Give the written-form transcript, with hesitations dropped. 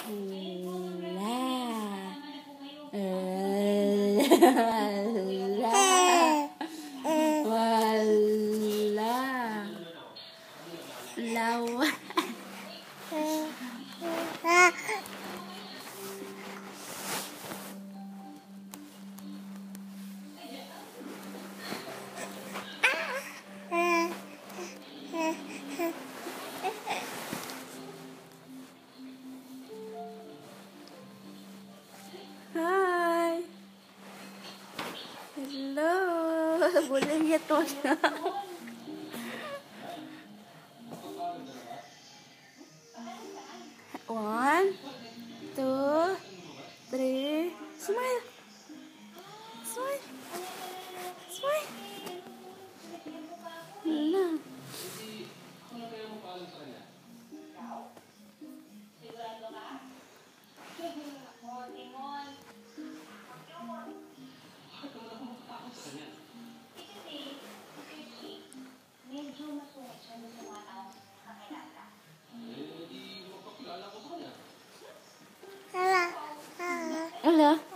Lawa. Hi. Hello. Boleh lihat tosnya. One, two, three. Smile. Smile. Smile. Nah. Hello.